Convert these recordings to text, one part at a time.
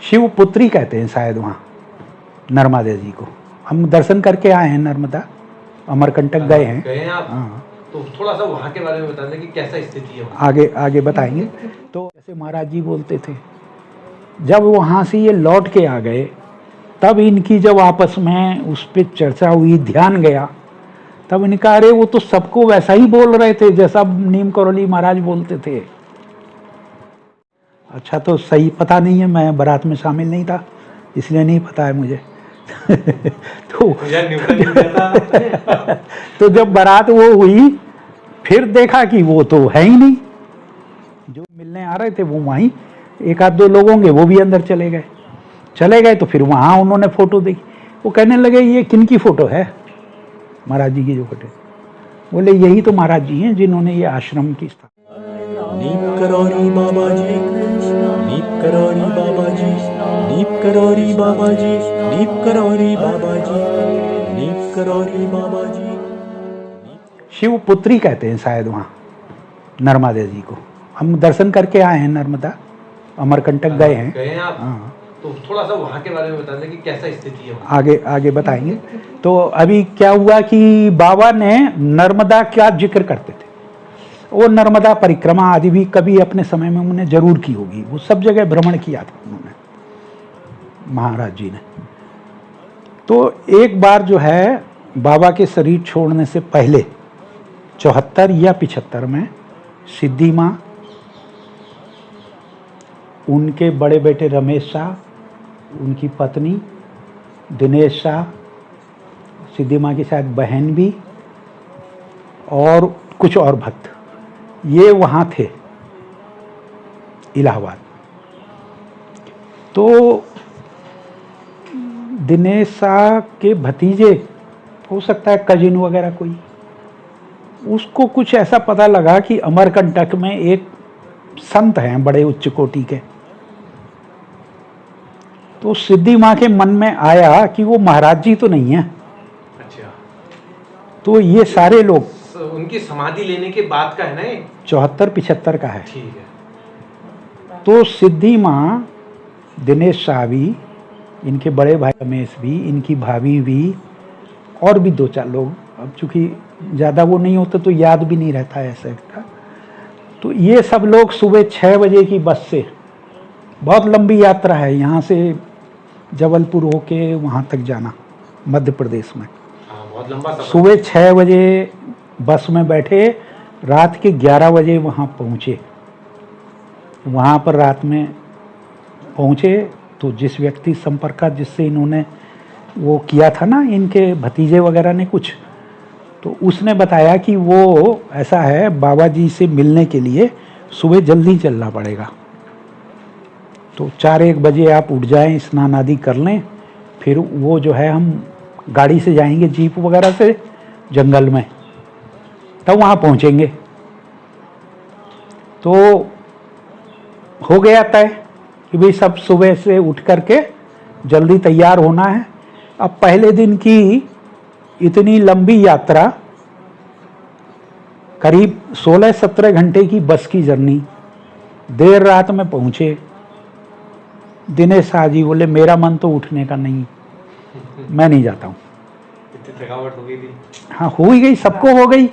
शिवपुत्री कहते हैं शायद वहाँ नर्मदा जी को। हम दर्शन करके आए हैं, नर्मदा अमरकंटक गए हैं आप? हाँ। तो थोड़ा सा वहाँ के बारे में बता दें कि कैसा स्थिति है। आगे आगे बताएंगे। तो जैसे महाराज जी बोलते थे, जब वहाँ से ये लौट के आ गए तब इनकी जब आपस में उस पर चर्चा हुई, ध्यान गया, तब इनका अरे वो तो सबको वैसा ही बोल रहे थे जैसा नीम करौली महाराज बोलते थे। अच्छा, तो सही पता नहीं है, मैं बारात में शामिल नहीं था इसलिए नहीं पता है मुझे। तो जब बारात वो हुई फिर देखा कि वो तो है ही नहीं, जो मिलने आ रहे थे वो वहीं एक आध दो लोग होंगे, वो भी अंदर चले गए। तो फिर वहाँ उन्होंने फोटो देखी, वो कहने लगे ये किनकी फोटो है? महाराज जी की जो फोटो। बोले यही तो महाराज जी हैं जिन्होंने ये आश्रम की स्थापना। नीम करौरी बाबा जी, नीम करौरी बाबा जी, नीम करौरी बाबा जी, नीम करौरी बाबा जी, नीम करौरी बाबा जी। शिवपुत्री कहते हैं शायद वहाँ नर्मदा जी को। हम दर्शन करके आए हैं, नर्मदा अमरकंटक गए हैं आप? हाँ। तो थोड़ा सा वहाँ के बारे में बता दें कि कैसा स्थिति है। आगे आगे बताएंगे। तो अभी क्या हुआ कि बाबा ने नर्मदा का जिक्र करते थे, वो नर्मदा परिक्रमा आदि भी कभी अपने समय में उन्होंने जरूर की होगी, वो सब जगह भ्रमण किया था उन्होंने, महाराज जी ने। तो एक बार जो है बाबा के शरीर छोड़ने से पहले 74 या 75 में सिद्धि माँ, उनके बड़े बेटे रमेश शाह, उनकी पत्नी दिनेश शाह, सिद्धि माँ की शायद बहन भी, और कुछ और भक्त, ये वहाँ थे इलाहाबाद। तो दिनेश शाह के भतीजे, हो सकता है कजिन वगैरह कोई, उसको कुछ ऐसा पता लगा कि अमरकंटक में एक संत हैं बड़े उच्च कोटि के। तो सिद्धि माँ के मन में आया कि वो महाराज जी तो नहीं है। अच्छा, तो ये सारे लोग, उनकी समाधि लेने के बाद का है ना ये? 74-75 का है। ठीक है। तो सिद्धि माँ, दिनेश शाह भी, इनके बड़े भाई रमेश भी, इनकी भाभी भी, और भी 2-4 लोग, अब चूंकि ज़्यादा वो नहीं होते तो याद भी नहीं रहता है ऐसे का। तो ये सब लोग सुबह 6 बजे की बस से, बहुत लंबी यात्रा है यहाँ से जबलपुर होके वहाँ तक जाना, मध्य प्रदेश में। बहुत लंबा सफर। सुबह 6 बजे बस में बैठे, रात के 11 बजे वहाँ पहुँचे। वहाँ पर रात में पहुँचे तो जिस व्यक्ति संपर्क जिससे इन्होंने वो किया था ना, इनके भतीजे वगैरह ने कुछ, तो उसने बताया कि वो ऐसा है, बाबा जी से मिलने के लिए सुबह जल्दी चलना पड़ेगा। तो 4-1 बजे आप उठ जाएं, स्नान आदि कर लें, फिर वो जो है हम गाड़ी से जाएंगे, जीप वगैरह से जंगल में, तब वहाँ पहुँचेंगे। तो हो गया तय कि भाई सब सुबह से उठ करके जल्दी तैयार होना है। अब पहले दिन की इतनी लंबी यात्रा, करीब 16-17 घंटे की बस की जर्नी, देर रात में पहुँचे। दिनेश शाह जी बोले मेरा मन तो उठने का नहीं, मैं नहीं जाता हूँ। इतनी थकावट हो गई थी? हाँ, हो ही गई, सबको हो गई।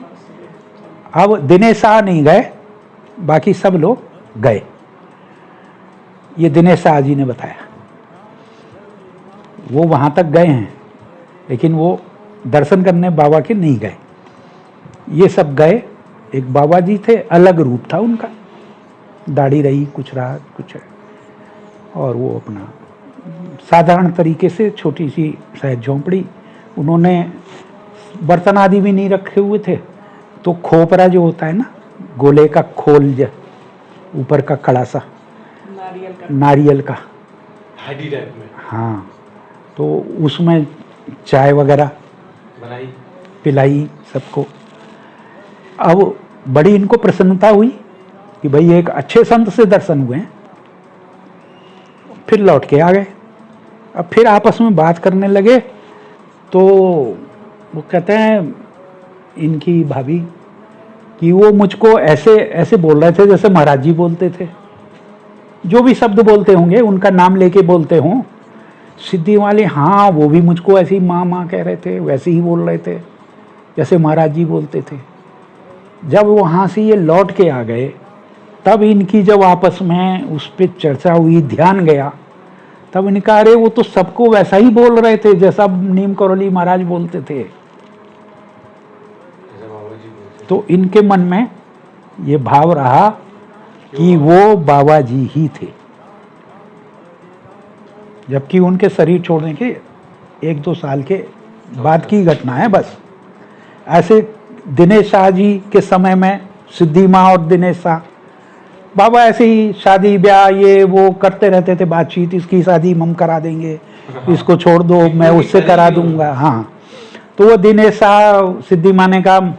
अब दिनेश शाह नहीं गए, बाकी सब लोग गए, ये दिनेश शाह जी ने बताया। वो वहाँ तक गए हैं लेकिन वो दर्शन करने बाबा के नहीं गए, ये सब गए। एक बाबा जी थे, अलग रूप था उनका, दाढ़ी रही, कुछ रहा कुछ है, और वो अपना साधारण तरीके से छोटी सी शायद झोंपड़ी, उन्होंने बर्तन आदि भी नहीं रखे हुए थे। तो खोपरा जो होता है ना, गोले का खोल, जो ऊपर का कड़ा सा नारियल का हाडी टाइप में, हाँ, तो उसमें चाय वगैरह बनाई, पिलाई सबको। अब बड़ी इनको प्रसन्नता हुई कि भाई एक अच्छे संत से दर्शन हुए हैं। फिर लौट के आ गए। अब फिर आपस में बात करने लगे तो वो कहते हैं इनकी भाभी कि वो मुझको ऐसे ऐसे बोल रहे थे जैसे महाराज जी बोलते थे। जो भी शब्द बोलते होंगे उनका नाम लेके बोलते हों, सिद्धि वाले हाँ वो भी मुझको ऐसे ही माँ माँ कह रहे थे, वैसे ही बोल रहे थे जैसे महाराज जी बोलते थे। जब वहाँ से ये लौट के आ गए तब इनकी जब आपस में उस पर चर्चा हुई, ध्यान गया, तब इन्हें कहा अरे वो तो सबको वैसा ही बोल रहे थे जैसा नीम करौली महाराज बोलते थे। जैसे बाबा जी बोलते तो इनके मन में ये भाव रहा कि वो बाबा जी ही थे, जबकि उनके शरीर छोड़ने के 1-2 साल के बाद की घटना है बस। ऐसे दिनेश शाह जी के समय में सिद्धि माँ और दिनेश शाह बाबा ऐसे ही शादी ब्याह ये वो करते रहते थे बातचीत, इसकी शादी हम करा देंगे, इसको छोड़ दो मैं उससे करा दूंगा। हाँ, तो वो दिनेश शाह सिद्धि माँ ने कहा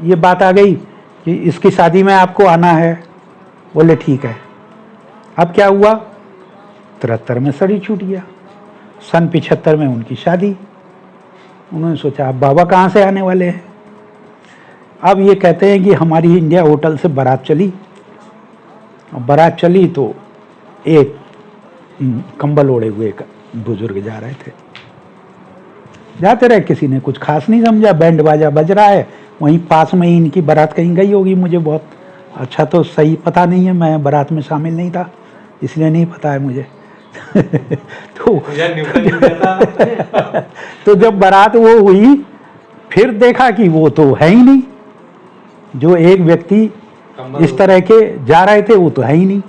ये बात आ गई कि इसकी शादी में आपको आना है। बोले ठीक है। अब क्या हुआ, 73 में शरीर छूट गया, सन 75 में उनकी शादी। उन्होंने सोचा अब बाबा कहाँ से आने वाले हैं। अब ये कहते हैं कि हमारी इंडिया होटल से बारात चली, बारात चली तो एक कंबल ओढ़े हुए एक बुजुर्ग जा रहे थे, जाते रहे, किसी ने कुछ खास नहीं समझा, बैंड बाजा बज रहा है, वहीं पास में ही इनकी बारात कहीं गई होगी, मुझे बहुत अच्छा तो सही पता नहीं है, मैं बारात में शामिल नहीं था इसलिए नहीं पता है मुझे। तो जब बारात वो हुई फिर देखा कि वो तो है ही नहीं, जो एक व्यक्ति इस तरह के जा रहे थे वो तो है ही नहीं।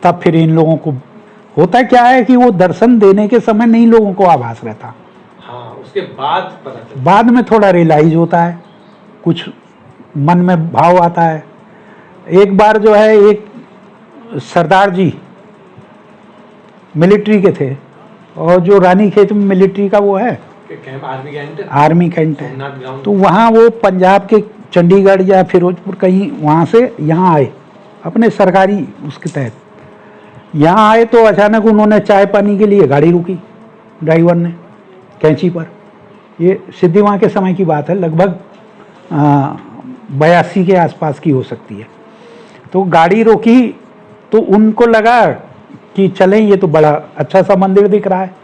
तब फिर इन लोगों को होता क्या है कि वो दर्शन देने के समय नहीं लोगों को आभास रहता, हाँ, उसके बाद पता चलता। बाद में थोड़ा रियलाइज होता है, कुछ मन में भाव आता है। एक बार जो है एक सरदार जी मिलिट्री के थे, और जो रानी खेत में मिलिट्री का वो है कैंप, आर्मी कैंट है, सोमनाथ ग्राउंड। तो वहाँ वो पंजाब के चंडीगढ़ या फिरोजपुर कहीं वहाँ से यहाँ आए अपने सरकारी उसके तहत। यहाँ आए तो अचानक उन्होंने चाय पानी के लिए गाड़ी रुकी, ड्राइवर ने कैंची पर। ये सिद्धि माँ के समय की बात है, लगभग 82 के आसपास की हो सकती है। तो गाड़ी रोकी तो उनको लगा कि चलें, ये तो बड़ा अच्छा सा मंदिर दिख रहा है।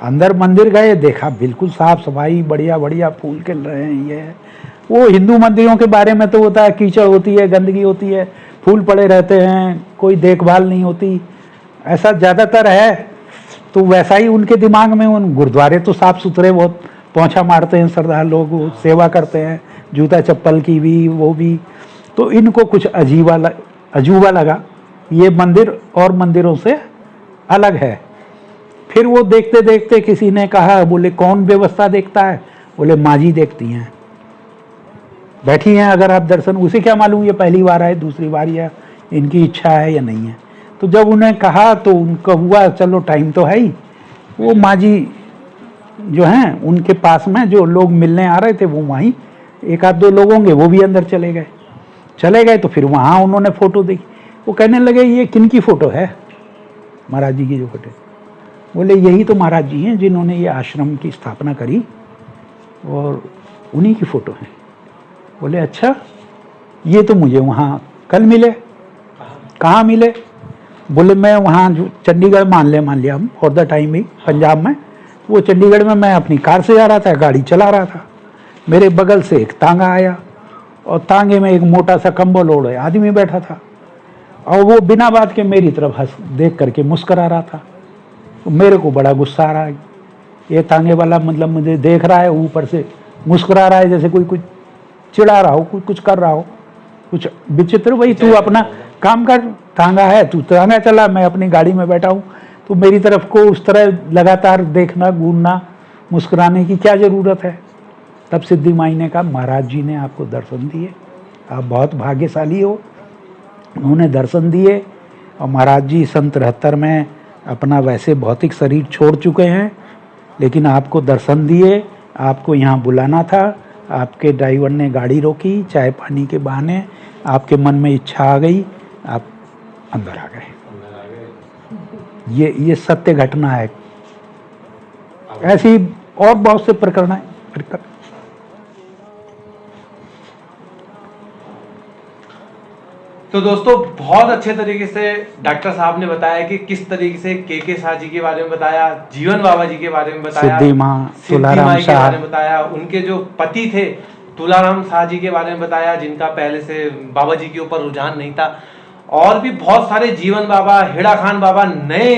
अंदर मंदिर गए, देखा बिल्कुल साफ सफाई, बढ़िया बढ़िया फूल खिल रहे हैं। ये वो हिंदू मंदिरों के बारे में तो होता है, कीचड़ होती है, गंदगी होती है, फूल पड़े रहते हैं, कोई देखभाल नहीं होती, ऐसा ज़्यादातर है। तो वैसा ही उनके दिमाग में, उन गुरुद्वारे तो साफ़ सुथरे, बहुत पोंछा मारते हैं सरदार लोग, सेवा करते हैं, जूता चप्पल की भी वो भी। तो इनको कुछ अजूबा लगा, ये मंदिर और मंदिरों से अलग है। फिर वो देखते देखते किसी ने कहा, बोले कौन व्यवस्था देखता है? बोले माँ जी देखती हैं, बैठी हैं, अगर आप दर्शन, उसे क्या मालूम ये पहली बार आए, दूसरी बार, या इनकी इच्छा है या नहीं है। तो जब उन्हें कहा तो उनका हुआ, चलो टाइम तो है ही। वो माँ जी जो हैं उनके पास में जो लोग मिलने आ रहे थे, वो वहीं 1-2 लोग होंगे, वो भी अंदर चले गए। तो फिर वहाँ उन्होंने फ़ोटो देखी, वो कहने लगे ये किन की फ़ोटो है? महाराज जी की जो फोटो। बोले यही तो महाराज जी हैं जिन्होंने ये आश्रम की स्थापना करी, और उन्हीं की फ़ोटो है। बोले अच्छा, ये तो मुझे वहाँ कल मिले। कहाँ मिले? बोले मैं वहाँ जो चंडीगढ़ मान लिया हम फॉर द टाइम ही, पंजाब में। वो चंडीगढ़ में मैं अपनी कार से जा रहा था, गाड़ी चला रहा था, मेरे बगल से एक तांगा आया, और तांगे में एक मोटा सा कंबल ओढ़े आदमी बैठा था, और वो बिना बात के मेरी तरफ हंस देख करके मुस्करा रहा था। तो मेरे को बड़ा गुस्सा आ रहा है, ये तांगे वाला मतलब मुझे देख रहा है, ऊपर से मुस्कुरा रहा है, जैसे कोई कुछ चिढ़ा रहा हो, कुछ कर रहा हो, कुछ विचित्र। भाई तू अपना काम कर, तांगा है, तू तांगा चला, मैं अपनी गाड़ी में बैठा हूँ, तो मेरी तरफ को उस तरह लगातार देखना, घूरना, मुस्कुराने की क्या ज़रूरत है? तब सिद्धि माई ने कहा महाराज जी ने आपको दर्शन दिए, आप बहुत भाग्यशाली हो, उन्होंने दर्शन दिए। और महाराज जी सन 73 में अपना वैसे भौतिक शरीर छोड़ चुके हैं, लेकिन आपको दर्शन दिए, आपको यहाँ बुलाना था, आपके ड्राइवर ने गाड़ी रोकी, चाय पानी के बहाने आपके मन में इच्छा आ गई, आप अंदर आ गए। ये सत्य घटना है। ऐसी और बहुत से प्रकरण है। तो दोस्तों बहुत अच्छे तरीके से डॉक्टर साहब ने बताया कि किस तरीके से के शाह जी के बारे में बताया, जीवन बाबा जी के बारे में बताया, सिद्धि माँ तुलाराम माई के बारे शाह, में बताया, उनके जो पति थे तुलाराम शाह जी के बारे में बताया, जिनका पहले से बाबा जी के ऊपर रुझान नहीं था। और भी बहुत सारे जीवन बाबा, हेड़ा खान बाबा, नए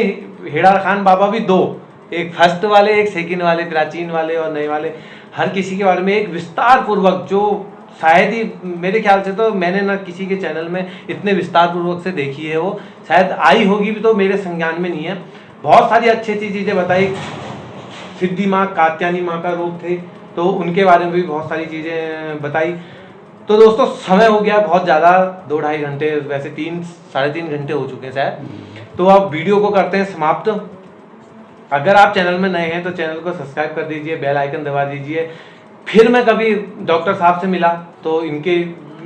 हेड़ा खान बाबा भी दो, एक फर्स्ट वाले, एक सेकंड वाले, प्राचीन वाले और नए वाले, हर किसी के बारे में एक विस्तार पूर्वक, जो शायद ही मेरे ख्याल से तो मैंने ना किसी के चैनल में इतने विस्तार पूर्वक से देखी है, वो शायद आई होगी भी तो मेरे संज्ञान में नहीं है। बहुत सारी अच्छी अच्छी चीज़ें बताई। सिद्धि माँ कात्यायनी माँ का रूप थे, तो उनके बारे में भी बहुत सारी चीज़ें बताई। तो दोस्तों समय हो गया बहुत ज़्यादा, 2-2.5 घंटे, वैसे 3-3.5 घंटे हो चुके हैं शायद। तो अब वीडियो को करते हैं समाप्त। अगर आप चैनल में नए हैं तो चैनल को सब्सक्राइब कर दीजिए, बेल आइकन दबा दीजिए। फिर मैं कभी डॉक्टर साहब से मिला तो इनके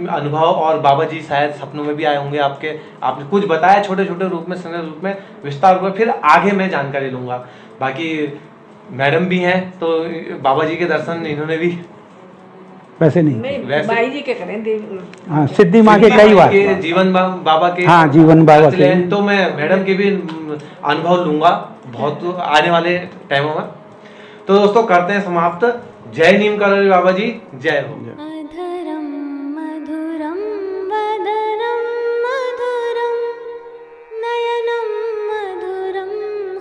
अनुभव और बाबा जी शायद सपनों में भी आए होंगे आपके, आपने कुछ बताया छोटे छोटे रूप में, संक्षिप्त रूप में, विस्तार में, फिर आगे मैं जानकारी लूँगा। बाकी मैडम भी हैं तो बाबा जी के दर्शन इन्होंने भी वैसे नहीं, वैसे भाई जी के करें देव। हाँ सिद्धि माँ के कई बार, जीवन बाबा के, हाँ जीवन बाबा के, तो मैं मैडम के भी अनुभव लूंगा बहुत आने वाले टाइमों में। तो दोस्तों करते हैं समाप्त। जय नीम करौरी बाबा जी, जय हो। अधरं मधुरं वदनं मधुरं नयनं मधुरं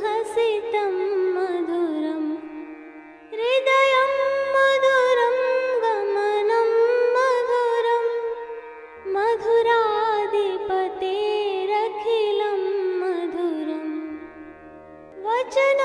हसितं मधुरं हृदयं मधुरं गमनं मधुरं मधुराधिपतेरखिलं मधुरं वचनं